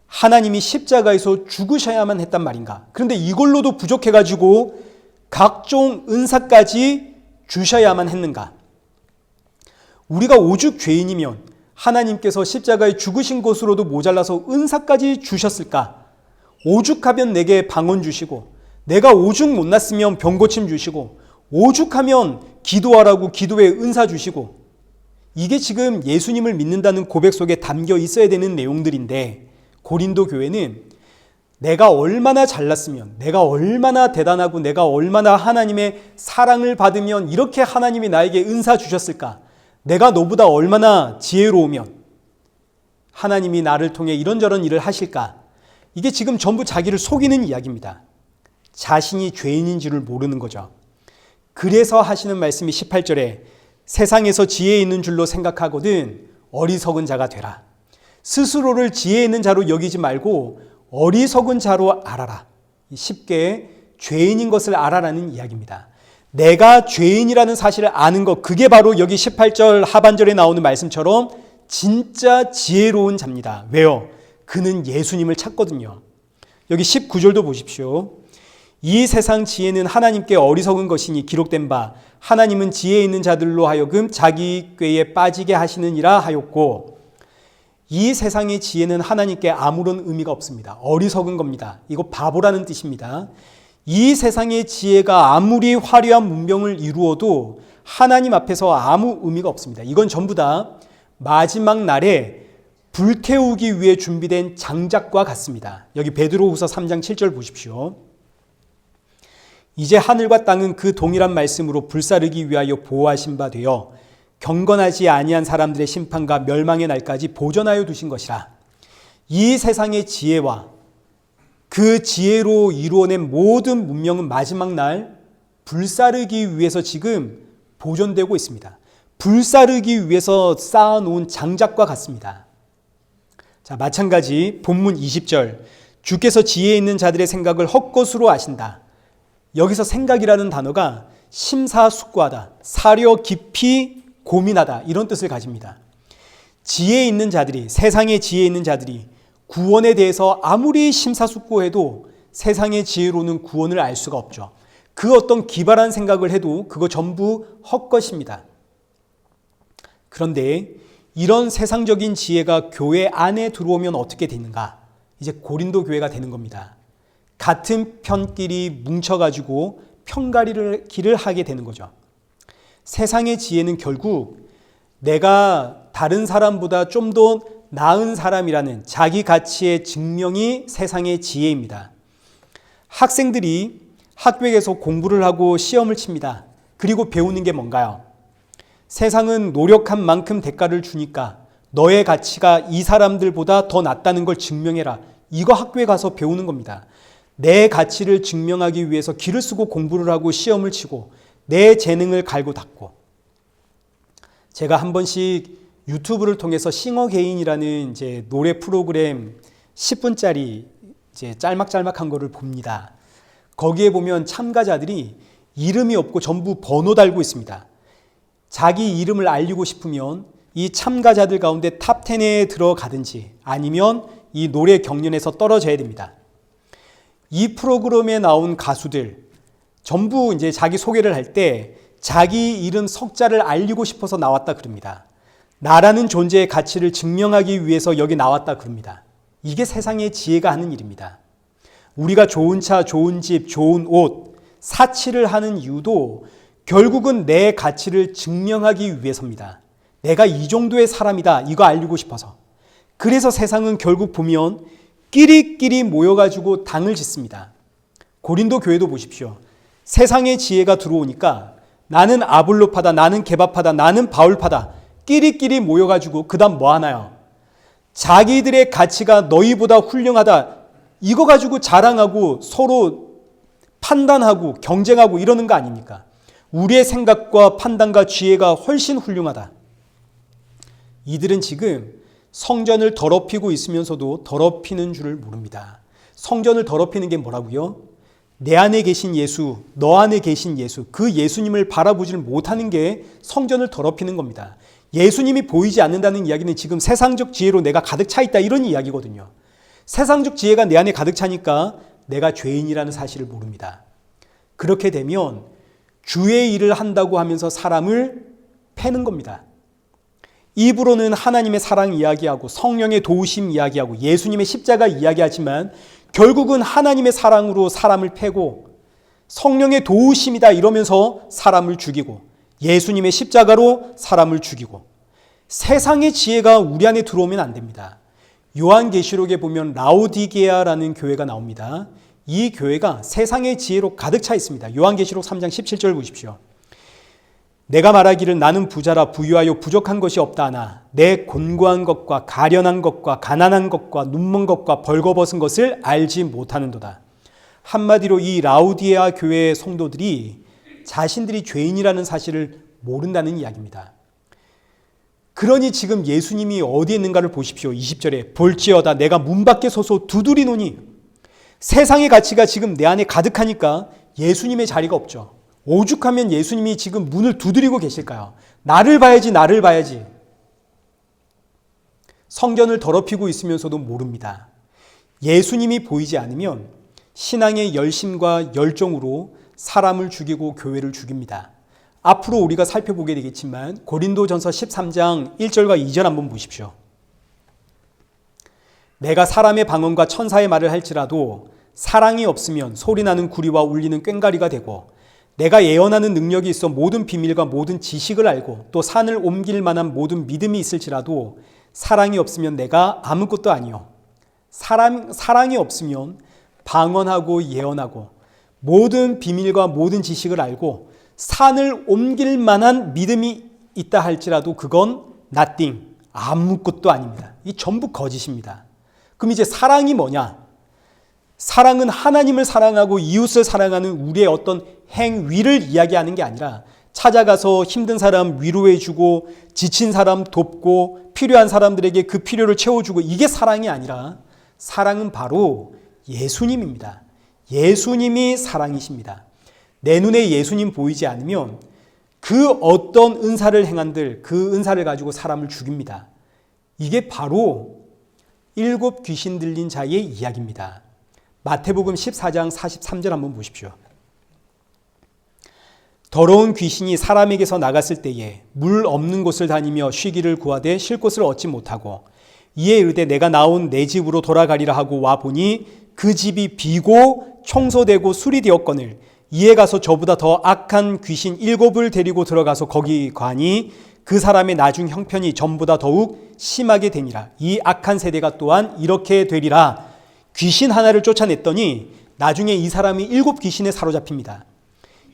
하나님이 십자가에서 죽으셔야만 했단 말인가. 그런데 이걸로도 부족해가지고 각종 은사까지 주셔야만 했는가. 우리가 오죽 죄인이면 하나님께서 십자가에 죽으신 것으로도 모자라서 은사까지 주셨을까. 오죽하면 내게 방언 주시고, 내가 오죽 못났으면 병고침 주시고, 오죽하면 기도하라고 기도에 은사 주시고, 이게 지금 예수님을 믿는다는 고백 속에 담겨 있어야 되는 내용들인데, 고린도 교회는 내가 얼마나 잘났으면, 내가 얼마나 대단하고, 내가 얼마나 하나님의 사랑을 받으면 이렇게 하나님이 나에게 은사 주셨을까, 내가 너보다 얼마나 지혜로우면 하나님이 나를 통해 이런저런 일을 하실까. 이게 지금 전부 자기를 속이는 이야기입니다. 자신이 죄인인 줄을 모르는 거죠. 그래서 하시는 말씀이 18절에 세상에서 지혜 있는 줄로 생각하거든 어리석은 자가 되라. 스스로를 지혜 있는 자로 여기지 말고 어리석은 자로 알아라. 쉽게 죄인인 것을 알아라는 이야기입니다. 내가 죄인이라는 사실을 아는 것, 그게 바로 여기 18절 하반절에 나오는 말씀처럼 진짜 지혜로운 자입니다. 왜요? 그는 예수님을 찾거든요. 여기 19절도 보십시오. 이 세상 지혜는 하나님께 어리석은 것이니 기록된 바 하나님은 지혜 있는 자들로 하여금 자기 꾀에 빠지게 하시느니라 하였고, 이 세상의 지혜는 하나님께 아무런 의미가 없습니다. 어리석은 겁니다. 이거 바보라는 뜻입니다. 이 세상의 지혜가 아무리 화려한 문명을 이루어도 하나님 앞에서 아무 의미가 없습니다. 이건 전부 다 마지막 날에 불태우기 위해 준비된 장작과 같습니다. 여기 베드로후서 3장 7절 보십시오. 이제 하늘과 땅은 그 동일한 말씀으로 불사르기 위하여 보호하신 바 되어 경건하지 아니한 사람들의 심판과 멸망의 날까지 보존하여 두신 것이라. 이 세상의 지혜와 그 지혜로 이루어낸 모든 문명은 마지막 날 불사르기 위해서 지금 보존되고 있습니다. 불사르기 위해서 쌓아놓은 장작과 같습니다. 자, 마찬가지 본문 20절. 주께서 지혜 있는 자들의 생각을 헛것으로 아신다. 여기서 생각이라는 단어가 심사숙고하다, 사려 깊이 고민하다 이런 뜻을 가집니다. 지혜 있는 자들이, 세상의 지혜 있는 자들이 구원에 대해서 아무리 심사숙고해도 세상의 지혜로는 구원을 알 수가 없죠. 그 어떤 기발한 생각을 해도 그거 전부 헛것입니다. 그런데 이런 세상적인 지혜가 교회 안에 들어오면 어떻게 되는가? 이제 고린도 교회가 되는 겁니다. 같은 편끼리 뭉쳐가지고 편가리를 하게 되는 거죠. 세상의 지혜는 결국 내가 다른 사람보다 좀 더 나은 사람이라는 자기 가치의 증명이 세상의 지혜입니다. 학생들이 학교에서 공부를 하고 시험을 칩니다. 그리고 배우는 게 뭔가요? 세상은 노력한 만큼 대가를 주니까 너의 가치가 이 사람들보다 더 낫다는 걸 증명해라. 이거 학교에 가서 배우는 겁니다. 내 가치를 증명하기 위해서 기를 쓰고 공부를 하고 시험을 치고 내 재능을 갈고 닦고. 제가 한 번씩 유튜브를 통해서 싱어게인이라는 이제 노래 프로그램 10분짜리 이제 짤막짤막한 거를 봅니다. 거기에 보면 참가자들이 이름이 없고 전부 번호 달고 있습니다. 자기 이름을 알리고 싶으면 이 참가자들 가운데 탑 10에 들어가든지 아니면 이 노래 경연에서 떨어져야 됩니다. 이 프로그램에 나온 가수들 전부 이제 자기 소개를 할 때 자기 이름 석자를 알리고 싶어서 나왔다 그럽니다. 나라는 존재의 가치를 증명하기 위해서 여기 나왔다 그럽니다. 이게 세상의 지혜가 하는 일입니다. 우리가 좋은 차, 좋은 집, 좋은 옷, 사치를 하는 이유도 결국은 내 가치를 증명하기 위해서입니다. 내가 이 정도의 사람이다 이거 알리고 싶어서. 그래서 세상은 결국 보면 끼리끼리 모여가지고 당을 짓습니다. 고린도 교회도 보십시오. 세상의 지혜가 들어오니까 나는 아볼로파다, 나는 게바파다, 나는 바울파다 끼리끼리 모여가지고 그 다음 뭐 하나요? 자기들의 가치가 너희보다 훌륭하다 이거 가지고 자랑하고 서로 판단하고 경쟁하고 이러는 거 아닙니까? 우리의 생각과 판단과 지혜가 훨씬 훌륭하다. 이들은 지금 성전을 더럽히고 있으면서도 더럽히는 줄을 모릅니다. 성전을 더럽히는 게 뭐라고요? 내 안에 계신 예수, 너 안에 계신 예수, 그 예수님을 바라보지를 못하는 게 성전을 더럽히는 겁니다. 예수님이 보이지 않는다는 이야기는 지금 세상적 지혜로 내가 가득 차 있다 이런 이야기거든요. 세상적 지혜가 내 안에 가득 차니까 내가 죄인이라는 사실을 모릅니다. 그렇게 되면 주의 일을 한다고 하면서 사람을 패는 겁니다. 입으로는 하나님의 사랑 이야기하고 성령의 도우심 이야기하고 예수님의 십자가 이야기하지만 결국은 하나님의 사랑으로 사람을 패고 성령의 도우심이다 이러면서 사람을 죽이고 예수님의 십자가로 사람을 죽이고 세상의 지혜가 우리 안에 들어오면 안 됩니다. 요한계시록에 보면 라오디게아라는 교회가 나옵니다. 이 교회가 세상의 지혜로 가득 차 있습니다. 요한계시록 3장 17절 보십시오. 내가 말하기를 나는 부자라 부유하여 부족한 것이 없다 하나 내 곤고한 것과 가련한 것과 가난한 것과 눈먼 것과 벌거벗은 것을 알지 못하는도다. 한마디로 이 라오디게아 교회의 성도들이 자신들이 죄인이라는 사실을 모른다는 이야기입니다. 그러니 지금 예수님이 어디에 있는가를 보십시오. 20절에 볼지어다 내가 문 밖에 서서 두드리노니 세상의 가치가 지금 내 안에 가득하니까 예수님의 자리가 없죠. 오죽하면 예수님이 지금 문을 두드리고 계실까요? 나를 봐야지 나를 봐야지. 성전을 더럽히고 있으면서도 모릅니다. 예수님이 보이지 않으면 신앙의 열심과 열정으로 사람을 죽이고 교회를 죽입니다. 앞으로 우리가 살펴보게 되겠지만 고린도전서 13장 1절과 2절 한번 보십시오. 내가 사람의 방언과 천사의 말을 할지라도 사랑이 없으면 소리나는 구리와 울리는 꽹과리가 되고 내가 예언하는 능력이 있어 모든 비밀과 모든 지식을 알고 또 산을 옮길 만한 모든 믿음이 있을지라도 사랑이 없으면 내가 아무것도 아니요. 사랑이 없으면 방언하고 예언하고 모든 비밀과 모든 지식을 알고 산을 옮길 만한 믿음이 있다 할지라도 그건 nothing, 아무것도 아닙니다. 이 전부 거짓입니다. 그럼 이제 사랑이 뭐냐? 사랑은 하나님을 사랑하고 이웃을 사랑하는 우리의 어떤 행위를 이야기하는 게 아니라 찾아가서 힘든 사람 위로해주고 지친 사람 돕고 필요한 사람들에게 그 필요를 채워주고, 이게 사랑이 아니라 사랑은 바로 예수님입니다. 예수님이 사랑이십니다. 내 눈에 예수님 보이지 않으면 그 어떤 은사를 행한들 그 은사를 가지고 사람을 죽입니다. 이게 바로 7 귀신 들린 자의 이야기입니다. 마태복음 14장 43절 한번 보십시오. 더러운 귀신이 사람에게서 나갔을 때에 물 없는 곳을 다니며 쉬기를 구하되 쉴 곳을 얻지 못하고 이에 이르되 내가 나온 내 집으로 돌아가리라 하고 와 보니 그 집이 비고 청소되고 수리되었거늘 이에 가서 저보다 더 악한 귀신 7을 데리고 들어가서 거기 가니 그 사람의 나중 형편이 전보다 더욱 심하게 되니라. 이 악한 세대가 또한 이렇게 되리라. 귀신 하나를 쫓아냈더니 나중에 이 사람이 7 귀신에 사로잡힙니다.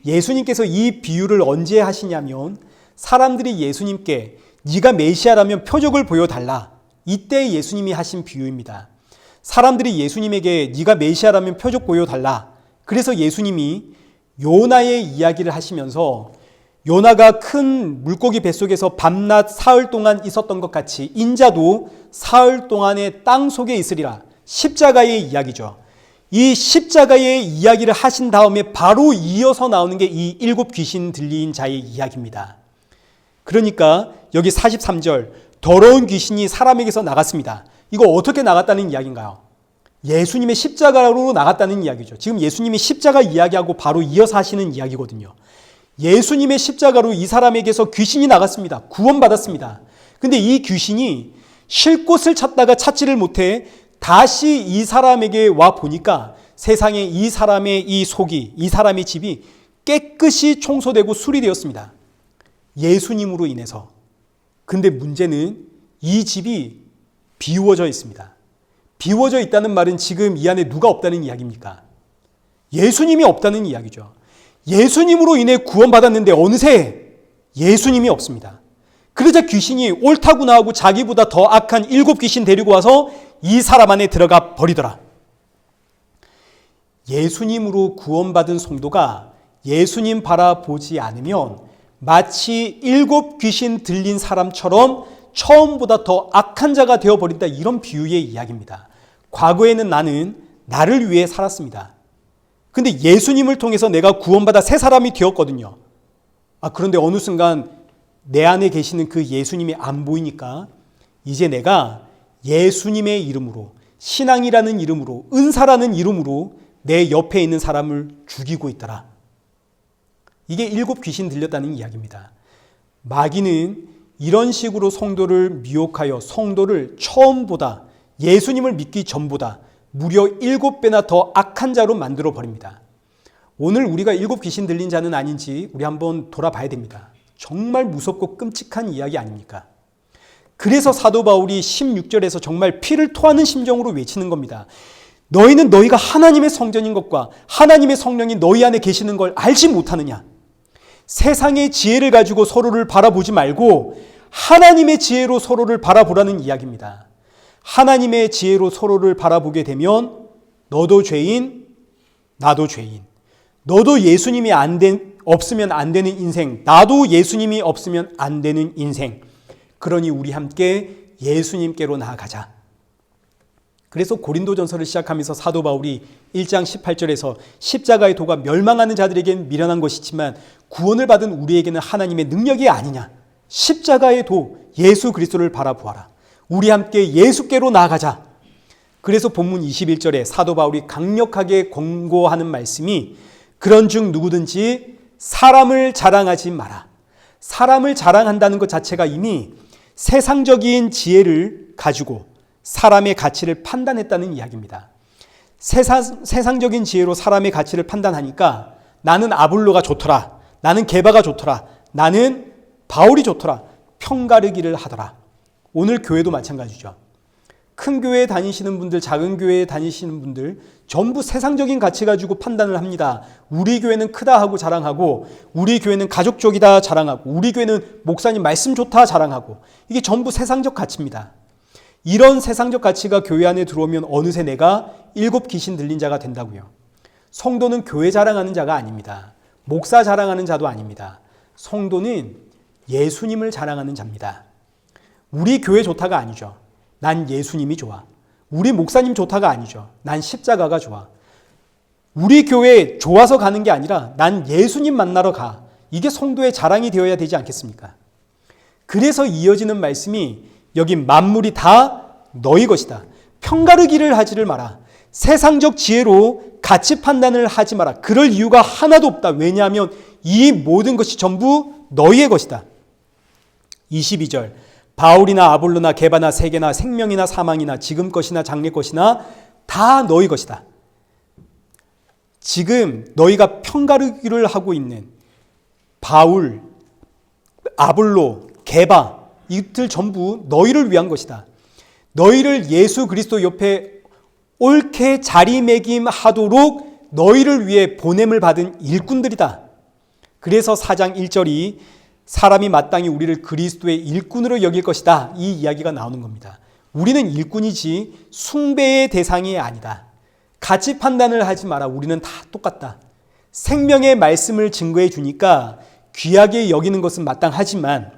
예수님께서 이 비유를 언제 하시냐면 사람들이 예수님께 네가 메시아라면 표적을 보여달라. 이때 예수님이 하신 비유입니다. 사람들이 예수님에게 네가 메시아라면 표적 보여달라. 그래서 예수님이 요나의 이야기를 하시면서 요나가 큰 물고기 뱃속에서 밤낮 사흘 동안 있었던 것 같이 인자도 사흘 동안의 땅 속에 있으리라. 십자가의 이야기죠. 이 십자가의 이야기를 하신 다음에 바로 이어서 나오는 게 이 7 귀신 들린 자의 이야기입니다. 그러니까 여기 43절 더러운 귀신이 사람에게서 나갔습니다. 이거 어떻게 나갔다는 이야기인가요? 예수님의 십자가로 나갔다는 이야기죠. 지금 예수님이 십자가 이야기하고 바로 이어서 하시는 이야기거든요. 예수님의 십자가로 이 사람에게서 귀신이 나갔습니다. 구원받았습니다. 근데 이 귀신이 쉴 곳을 찾다가 찾지를 못해 다시 이 사람에게 와 보니까 세상에 이 사람의 이 속이, 이 사람의 집이 깨끗이 청소되고 수리되었습니다. 예수님으로 인해서. 근데 문제는 이 집이 비워져 있습니다. 비워져 있다는 말은 지금 이 안에 누가 없다는 이야기입니까? 예수님이 없다는 이야기죠. 예수님으로 인해 구원받았는데 어느새 예수님이 없습니다. 그러자 귀신이 옳다구나 하고 자기보다 더 악한 7 귀신 데리고 와서 이 사람 안에 들어가 버리더라. 예수님으로 구원받은 성도가 예수님 바라보지 않으면 마치 7 귀신 들린 사람처럼 처음보다 더 악한 자가 되어버린다. 이런 비유의 이야기입니다. 과거에는 나는 나를 위해 살았습니다. 근데 예수님을 통해서 내가 구원받아 새 사람이 되었거든요. 그런데 어느 순간 내 안에 계시는 그 예수님이 안 보이니까 이제 내가 예수님의 이름으로, 신앙이라는 이름으로, 은사라는 이름으로 내 옆에 있는 사람을 죽이고 있더라. 이게 7 귀신 들렸다는 이야기입니다. 마귀는 이런 식으로 성도를 미혹하여 성도를 처음보다, 예수님을 믿기 전보다 무려 7배나 더 악한 자로 만들어 버립니다. 오늘 우리가 7 귀신 들린 자는 아닌지 우리 한번 돌아봐야 됩니다. 정말 무섭고 끔찍한 이야기 아닙니까? 그래서 사도 바울이 16절에서 정말 피를 토하는 심정으로 외치는 겁니다. 너희는 너희가 하나님의 성전인 것과 하나님의 성령이 너희 안에 계시는 걸 알지 못하느냐? 세상의 지혜를 가지고 서로를 바라보지 말고 하나님의 지혜로 서로를 바라보라는 이야기입니다. 하나님의 지혜로 서로를 바라보게 되면 너도 죄인, 나도 죄인. 너도 예수님이 없으면 안 되는 인생, 나도 예수님이 없으면 안 되는 인생. 그러니 우리 함께 예수님께로 나아가자. 그래서 고린도전서를 시작하면서 사도 바울이 1장 18절에서 십자가의 도가 멸망하는 자들에게는 미련한 것이지만 구원을 받은 우리에게는 하나님의 능력이 아니냐. 십자가의 도 예수 그리스도를 바라보아라. 우리 함께 예수께로 나아가자. 그래서 본문 21절에 사도 바울이 강력하게 권고하는 말씀이 그런즉 누구든지 사람을 자랑하지 마라. 사람을 자랑한다는 것 자체가 이미 세상적인 지혜를 가지고 사람의 가치를 판단했다는 이야기입니다. 세상적인 지혜로 사람의 가치를 판단하니까 나는 아볼로가 좋더라. 나는 게바가 좋더라. 나는 바울이 좋더라. 편가르기를 하더라. 오늘 교회도 마찬가지죠. 큰 교회에 다니시는 분들, 작은 교회에 다니시는 분들 전부 세상적인 가치 가지고 판단을 합니다. 우리 교회는 크다 하고 자랑하고 우리 교회는 가족적이다 자랑하고 우리 교회는 목사님 말씀 좋다 자랑하고 이게 전부 세상적 가치입니다. 이런 세상적 가치가 교회 안에 들어오면 어느새 내가 7 귀신 들린 자가 된다고요. 성도는 교회 자랑하는 자가 아닙니다. 목사 자랑하는 자도 아닙니다. 성도는 예수님을 자랑하는 자입니다. 우리 교회 좋다가 아니죠. 난 예수님이 좋아. 우리 목사님 좋다가 아니죠. 난 십자가가 좋아. 우리 교회 좋아서 가는 게 아니라 난 예수님 만나러 가. 이게 성도의 자랑이 되어야 되지 않겠습니까? 그래서 이어지는 말씀이 여기 만물이 다 너희 것이다. 편가르기를 하지를 마라. 세상적 지혜로 가치 판단을 하지 마라. 그럴 이유가 하나도 없다. 왜냐하면 이 모든 것이 전부 너희의 것이다. 22절 바울이나 아볼로나 게바나 세계나 생명이나 사망이나 지금 것이나 장래 것이나 다 너희 것이다. 지금 너희가 편가르기를 하고 있는 바울, 아볼로, 게바 이들 전부 너희를 위한 것이다. 너희를 예수 그리스도 옆에 옳게 자리매김하도록 너희를 위해 보냄을 받은 일꾼들이다. 그래서 4장 1절이 사람이 마땅히 우리를 그리스도의 일꾼으로 여길 것이다. 이 이야기가 나오는 겁니다. 우리는 일꾼이지 숭배의 대상이 아니다. 가치 판단을 하지 마라. 우리는 다 똑같다. 생명의 말씀을 증거해 주니까 귀하게 여기는 것은 마땅하지만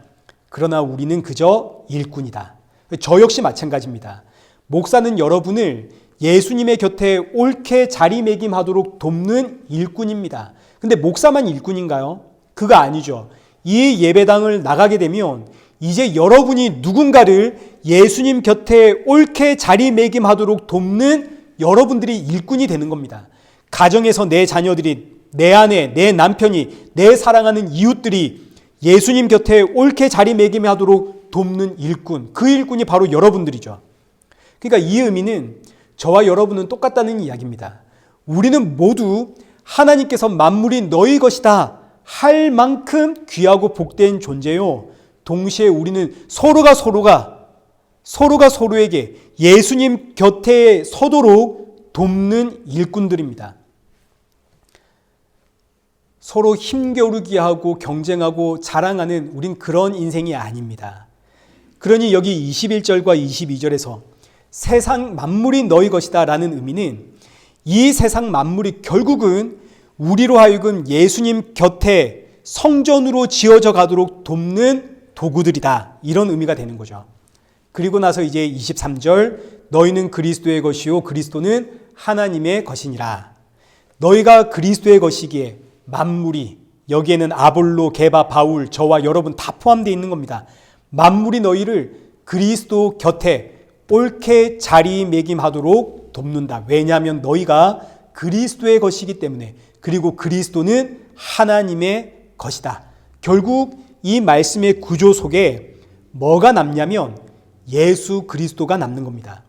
그러나 우리는 그저 일꾼이다. 저 역시 마찬가지입니다. 목사는 여러분을 예수님의 곁에 옳게 자리매김하도록 돕는 일꾼입니다. 근데 목사만 일꾼인가요? 그거 아니죠. 이 예배당을 나가게 되면 이제 여러분이 누군가를 예수님 곁에 옳게 자리매김하도록 돕는 여러분들이 일꾼이 되는 겁니다. 가정에서 내 자녀들이, 내 아내, 내 남편이, 내 사랑하는 이웃들이 예수님 곁에 옳게 자리매김하도록 돕는 일꾼, 그 일꾼이 바로 여러분들이죠. 그러니까 이 의미는 저와 여러분은 똑같다는 이야기입니다. 우리는 모두 하나님께서 만물이 너희 것이다 할 만큼 귀하고 복된 존재요. 동시에 우리는 서로가 서로에게 예수님 곁에 서도록 돕는 일꾼들입니다. 서로 힘겨루기 하고 경쟁하고 자랑하는 우린 그런 인생이 아닙니다. 그러니 여기 21절과 22절에서 세상 만물이 너희 것이다 라는 의미는 이 세상 만물이 결국은 우리로 하여금 예수님 곁에 성전으로 지어져 가도록 돕는 도구들이다. 이런 의미가 되는 거죠. 그리고 나서 이제 23절 너희는 그리스도의 것이요 그리스도는 하나님의 것이니라. 너희가 그리스도의 것이기에 만물이, 여기에는 아볼로, 게바, 바울, 저와 여러분 다 포함되어 있는 겁니다. 만물이 너희를 그리스도 곁에 옳게 자리매김하도록 돕는다. 왜냐하면 너희가 그리스도의 것이기 때문에. 그리고 그리스도는 하나님의 것이다. 결국 이 말씀의 구조 속에 뭐가 남냐면 예수 그리스도가 남는 겁니다.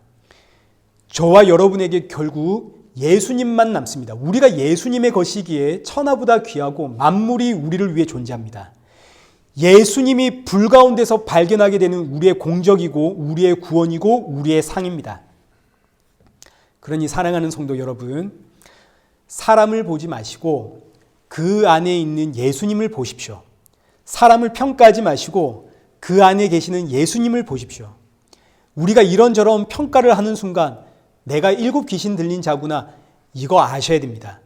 저와 여러분에게 결국 예수님만 남습니다. 우리가 예수님의 것이기에 천하보다 귀하고 만물이 우리를 위해 존재합니다. 예수님이 불 가운데서 발견하게 되는 우리의 공적이고 우리의 구원이고 우리의 상입니다. 그러니 사랑하는 성도 여러분, 사람을 보지 마시고 그 안에 있는 예수님을 보십시오. 사람을 평가하지 마시고 그 안에 계시는 예수님을 보십시오. 우리가 이런저런 평가를 하는 순간 내가 7 귀신 들린 자구나, 이거 아셔야 됩니다.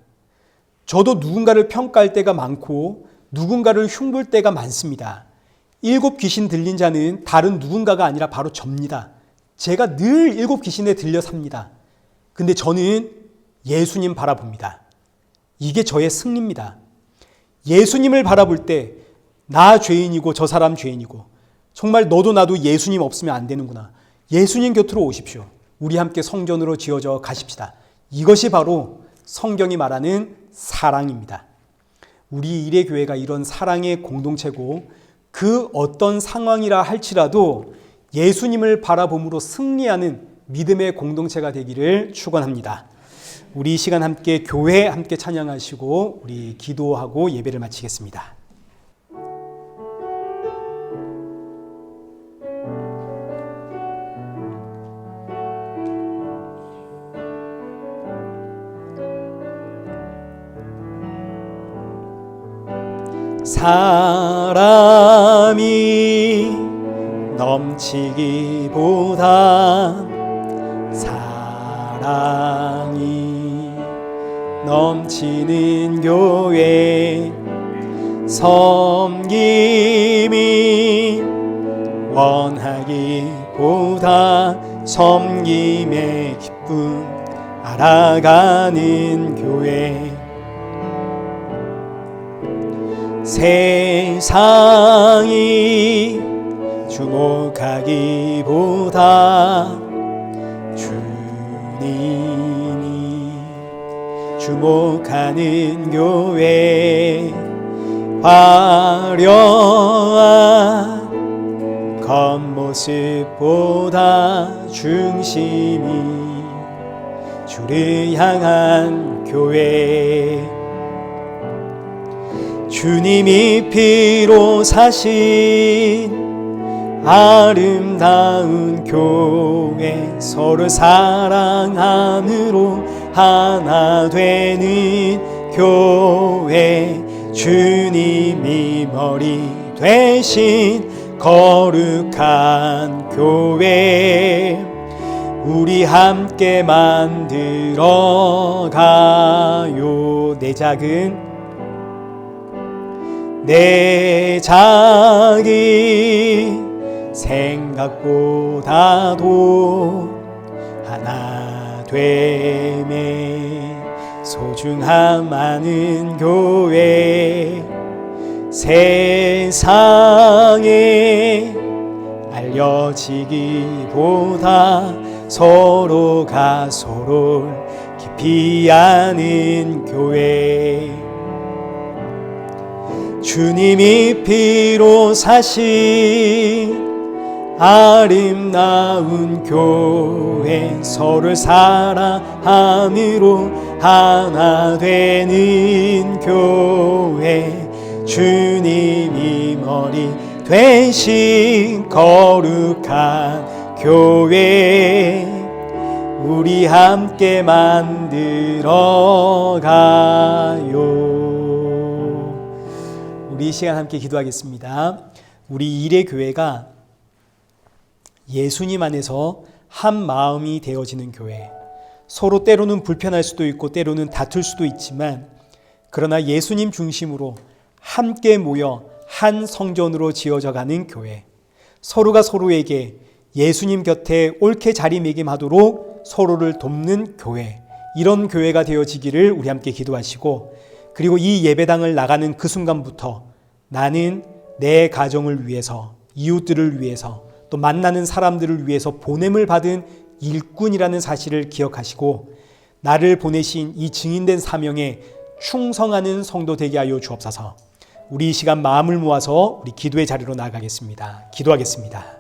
저도 누군가를 평가할 때가 많고 누군가를 흉볼 때가 많습니다. 7 귀신 들린 자는 다른 누군가가 아니라 바로 접니다. 제가 늘 7 귀신에 들려 삽니다. 근데 저는 예수님 바라봅니다. 이게 저의 승리입니다. 예수님을 바라볼 때 나 죄인이고 저 사람 죄인이고 정말 너도 나도 예수님 없으면 안 되는구나. 예수님 곁으로 오십시오. 우리 함께 성전으로 지어져 가십시다. 이것이 바로 성경이 말하는 사랑입니다. 우리 일의 교회가 이런 사랑의 공동체고 그 어떤 상황이라 할지라도 예수님을 바라봄으로 승리하는 믿음의 공동체가 되기를 축원합니다. 우리 이 시간 함께 교회 함께 찬양하시고 우리 기도하고 예배를 마치겠습니다. 사람이 넘치기보다 사랑이 넘치는 교회, 섬김이 원하기보다 섬김의 기쁨 알아가는 교회. 세상이 주목하기보다 주님이 주목하는 교회. 화려한 겉모습보다 중심이 주를 향한 교회. 주님이 피로 사신 아름다운 교회. 서로 사랑함으로 하나 되는 교회. 주님이 머리 되신 거룩한 교회. 우리 함께 만들어 가요. 내 작은 생각보다도 하나 됨에 소중함 많은 교회. 세상에 알려지기보다 서로가 서로를 깊이 아는 교회. 주님이 피로 사신 아름다운 교회. 서로를 사랑함으로 하나 되는 교회. 주님이 머리 되신 거룩한 교회. 우리 함께 만들어 가요. 우리 이 시간 함께 기도하겠습니다. 우리 일의 교회가 예수님 안에서 한 마음이 되어지는 교회. 서로 때로는 불편할 수도 있고 때로는 다툴 수도 있지만 그러나 예수님 중심으로 함께 모여 한 성전으로 지어져 가는 교회. 서로가 서로에게 예수님 곁에 옳게 자리매김하도록 서로를 돕는 교회. 이런 교회가 되어지기를 우리 함께 기도하시고, 그리고 이 예배당을 나가는 그 순간부터 나는 내 가정을 위해서, 이웃들을 위해서, 또 만나는 사람들을 위해서 보냄을 받은 일꾼이라는 사실을 기억하시고 나를 보내신 이 증인된 사명에 충성하는 성도 되게 하여 주옵소서. 우리 이 시간 마음을 모아서 우리 기도의 자리로 나아가겠습니다. 기도하겠습니다.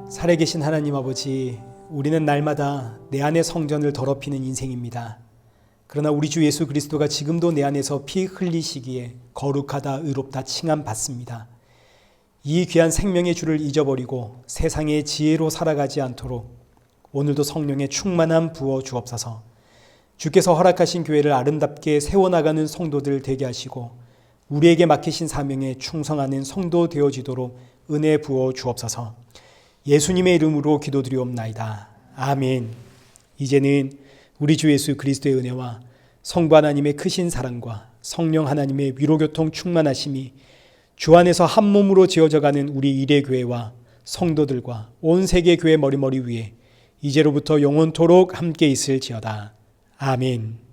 살아계신 하나님 아버지, 우리는 날마다 내 안의 성전을 더럽히는 인생입니다. 그러나 우리 주 예수 그리스도가 지금도 내 안에서 피 흘리시기에 거룩하다, 의롭다 칭함 받습니다. 이 귀한 생명의 주를 잊어버리고 세상의 지혜로 살아가지 않도록 오늘도 성령의 충만함 부어 주옵소서. 주께서 허락하신 교회를 아름답게 세워나가는 성도들 되게 하시고 우리에게 맡기신 사명에 충성하는 성도 되어지도록 은혜 부어 주옵소서. 예수님의 이름으로 기도드리옵나이다. 아멘. 이제는 우리 주 예수 그리스도의 은혜와 성부 하나님의 크신 사랑과 성령 하나님의 위로교통 충만하심이 주 안에서 한 몸으로 지어져가는 우리 일회교회와 성도들과 온 세계 교회 머리머리 위에 이제로부터 영원토록 함께 있을지어다. 아멘.